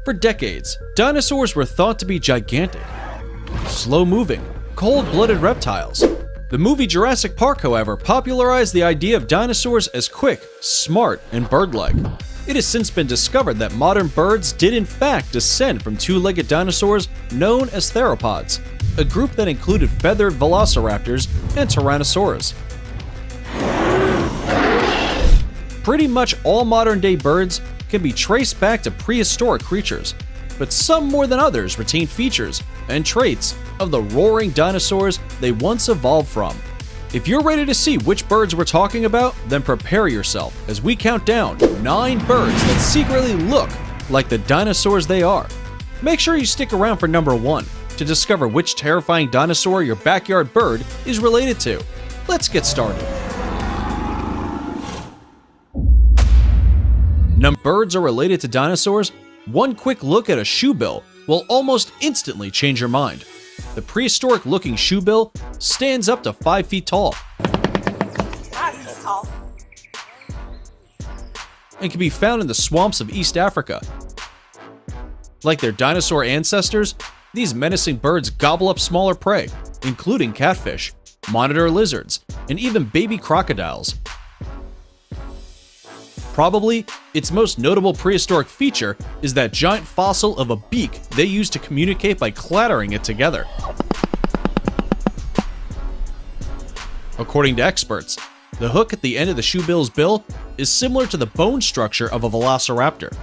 For decades, dinosaurs were thought to be gigantic, slow-moving, cold-blooded reptiles. The movie Jurassic Park, however, popularized the idea of dinosaurs as quick, smart, and bird-like. It has since been discovered that modern birds did in fact descend from two-legged dinosaurs known as theropods, a group that included feathered velociraptors and tyrannosaurs. Pretty much all modern-day birds can be traced back to prehistoric creatures, but some more than others retain features and traits of the roaring dinosaurs they once evolved from. If you're ready to see which birds we're talking about, then prepare yourself as we count down 9 birds that secretly look like the dinosaurs they are. Make sure you stick around for number 1 to discover which terrifying dinosaur your backyard bird is related to. Let's get started. Birds are related to dinosaurs. One quick look at a shoebill will almost instantly change your mind. The prehistoric-looking shoebill stands up to 5 feet tall and can be found in the swamps of East Africa. Like their dinosaur ancestors, these menacing birds gobble up smaller prey, including catfish, monitor lizards, and even baby crocodiles. Probably, its most notable prehistoric feature is that giant fossil of a beak they used to communicate by clattering it together. According to experts, the hook at the end of the shoebill's bill is similar to the bone structure of a velociraptor.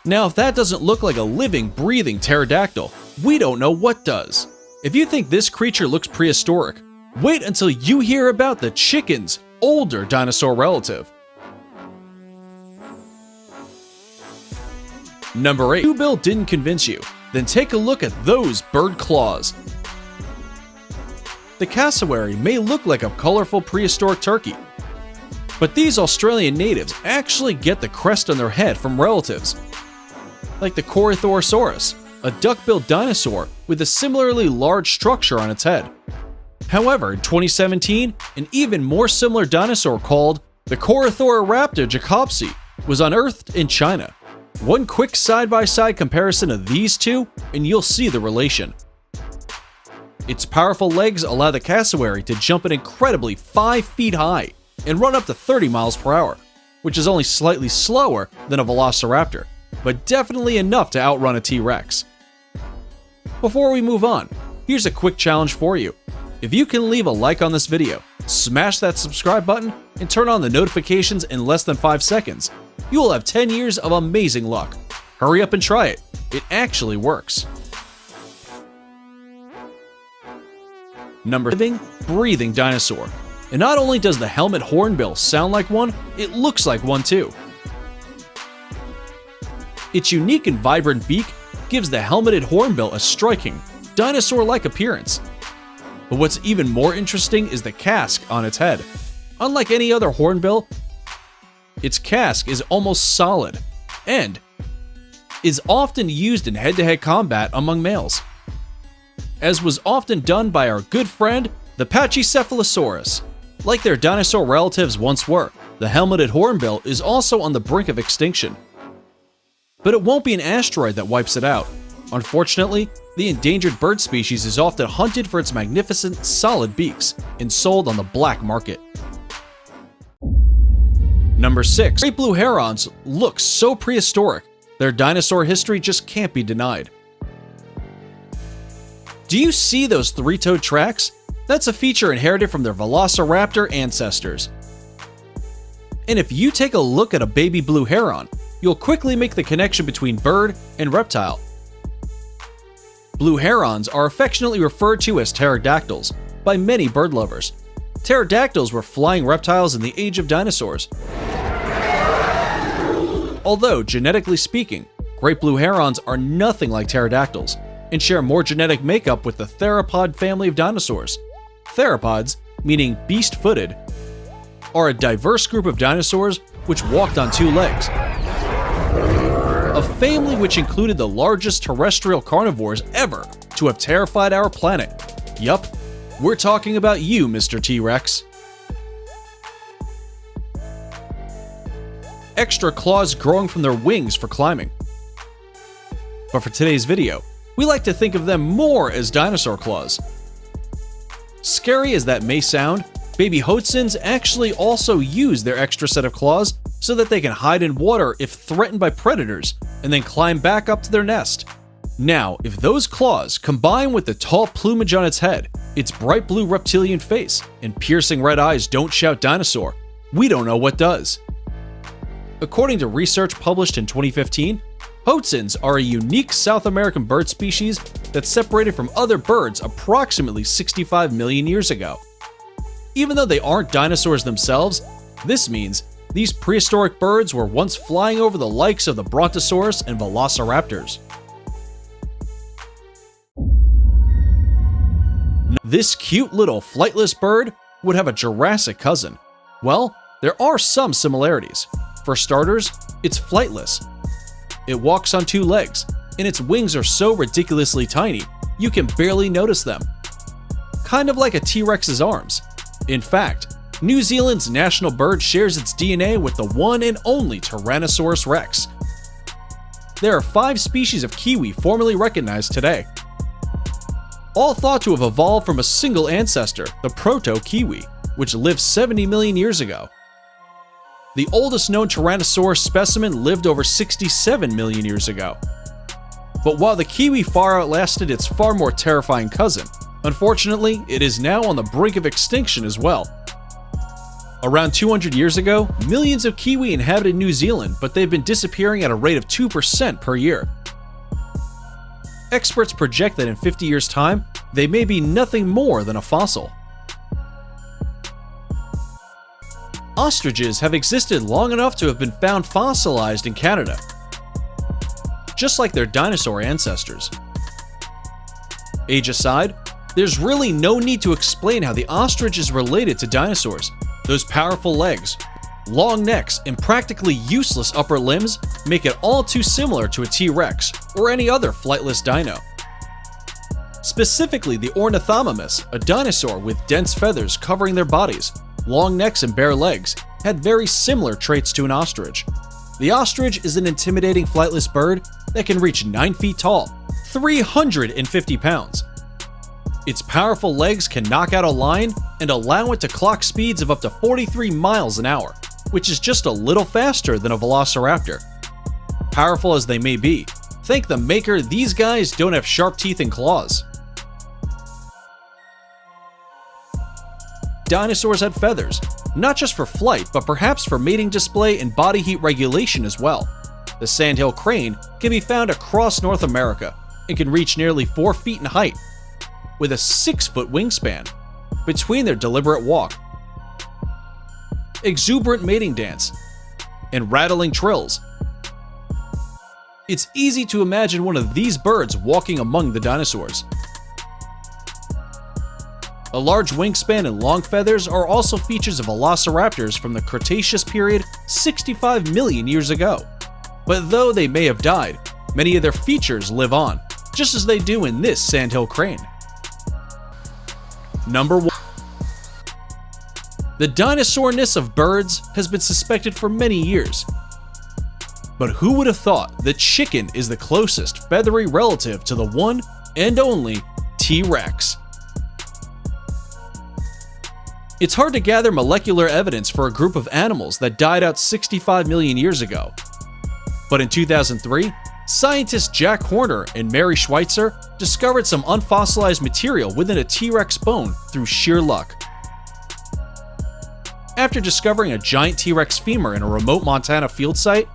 Now, if that doesn't look like a living, breathing pterodactyl, we don't know what does. If you think this creature looks prehistoric, wait until you hear about the chicken's older dinosaur relative. Number 8. Shoebill didn't convince you? Then take a look at those bird claws. The cassowary may look like a colorful prehistoric turkey, but these Australian natives actually get the crest on their head from relatives, like the Corythorosaurus, a duck-billed dinosaur with a similarly large structure on its head. However, in 2017, an even more similar dinosaur called the Corythoraptor jacobsi was unearthed in China. One quick side-by-side comparison of these two, and you'll see the relation. Its powerful legs allow the cassowary to jump an incredibly 5 feet high and run up to 30 miles per hour, which is only slightly slower than a velociraptor, but definitely enough to outrun a T-Rex. Before we move on, here's a quick challenge for you. If you can leave a like on this video, smash that subscribe button, and turn on the notifications in less than 5 seconds, you will have 10 years of amazing luck. Hurry up and try it. It actually works. Number 7. Living, breathing dinosaur. And not only does the helmet hornbill sound like one, it looks like one too. Its unique and vibrant beak gives the helmeted hornbill a striking, dinosaur-like appearance. But what's even more interesting is the casque on its head. Unlike any other hornbill, its casque is almost solid and is often used in head-to-head combat among males, as was often done by our good friend, the Pachycephalosaurus. Like their dinosaur relatives once were, the helmeted hornbill is also on the brink of extinction. But it won't be an asteroid that wipes it out. Unfortunately, the endangered bird species is often hunted for its magnificent, solid beaks and sold on the black market. Number 6. Great blue herons look so prehistoric, their dinosaur history just can't be denied. Do you see those 3-toed tracks? That's a feature inherited from their velociraptor ancestors. And if you take a look at a baby blue heron, you'll quickly make the connection between bird and reptile. Blue herons are affectionately referred to as pterodactyls by many bird lovers. Pterodactyls were flying reptiles in the age of dinosaurs. Although, genetically speaking, great blue herons are nothing like pterodactyls and share more genetic makeup with the theropod family of dinosaurs. Theropods, meaning beast-footed, are a diverse group of dinosaurs which walked on 2 legs. A family which included the largest terrestrial carnivores ever to have terrified our planet. Yup, we're talking about you, Mr. T-Rex. extra claws growing from their wings for climbing. But for today's video, we like to think of them more as dinosaur claws. Scary as that may sound, baby hoatzins actually also use their extra set of claws so that they can hide in water if threatened by predators and then climb back up to their nest. Now, if those claws combine with the tall plumage on its head, its bright blue reptilian face, and piercing red eyes don't shout dinosaur, we don't know what does. According to research published in 2015, hoatzins are a unique South American bird species that separated from other birds approximately 65 million years ago. Even though they aren't dinosaurs themselves, this means these prehistoric birds were once flying over the likes of the brontosaurus and velociraptors. This cute little flightless bird would have a Jurassic cousin. Well, there are some similarities. For starters, it's flightless. It walks on two legs, and its wings are so ridiculously tiny, you can barely notice them. Kind of like a T-Rex's arms. In fact, New Zealand's national bird shares its DNA with the one and only Tyrannosaurus rex. There are 5 species of kiwi formally recognized today, all thought to have evolved from a single ancestor, the proto-kiwi, which lived 70 million years ago. The oldest known Tyrannosaurus specimen lived over 67 million years ago. But while the kiwi far outlasted its far more terrifying cousin, unfortunately, it is now on the brink of extinction as well. Around 200 years ago, millions of kiwi inhabited New Zealand, but they've been disappearing at a rate of 2% per year. Experts project that in 50 years' time, they may be nothing more than a fossil. Ostriches have existed long enough to have been found fossilized in Canada, just like their dinosaur ancestors. Age aside, there's really no need to explain how the ostrich is related to dinosaurs. Those powerful legs, long necks, and practically useless upper limbs make it all too similar to a T-Rex or any other flightless dino. Specifically, the ornithomimus, a dinosaur with dense feathers covering their bodies, long necks, and bare legs, had very similar traits to an ostrich. The ostrich is an intimidating flightless bird that can reach 9 feet tall, 350 pounds. Its powerful legs can knock out a lion and allow it to clock speeds of up to 43 miles an hour, which is just a little faster than a velociraptor. Powerful as they may be, thank the maker these guys don't have sharp teeth and claws. Dinosaurs had feathers, not just for flight, but perhaps for mating display and body heat regulation as well. The sandhill crane can be found across North America and can reach nearly 4 feet in height, with a 6-foot wingspan, between their deliberate walk, exuberant mating dance, and rattling trills. It's easy to imagine one of these birds walking among the dinosaurs. A large wingspan and long feathers are also features of velociraptors from the Cretaceous period 65 million years ago. But though they may have died, many of their features live on, just as they do in this sandhill crane. Number 1. The dinosaurness of birds has been suspected for many years. But who would have thought that chicken is the closest feathery relative to the one and only T-Rex? It's hard to gather molecular evidence for a group of animals that died out 65 million years ago. But in 2003, scientists Jack Horner and Mary Schweitzer discovered some unfossilized material within a T-Rex bone through sheer luck. After discovering a giant T-Rex femur in a remote Montana field site,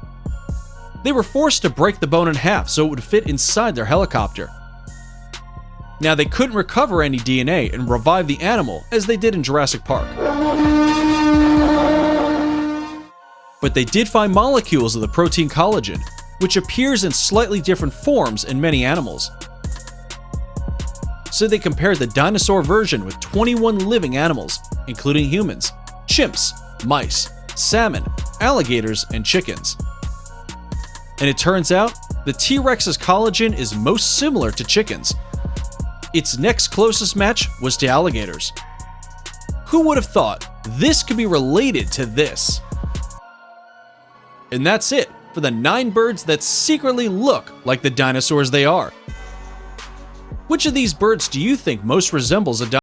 they were forced to break the bone in half so it would fit inside their helicopter. Now, they couldn't recover any DNA and revive the animal as they did in Jurassic Park. But they did find molecules of the protein collagen, which appears in slightly different forms in many animals. So they compared the dinosaur version with 21 living animals, including humans, chimps, mice, salmon, alligators, and chickens. And it turns out, the T-Rex's collagen is most similar to chickens. Its next closest match was to alligators. Who would have thought this could be related to this? And that's it for the 9 birds that secretly look like the dinosaurs they are. Which of these birds do you think most resembles a dinosaur?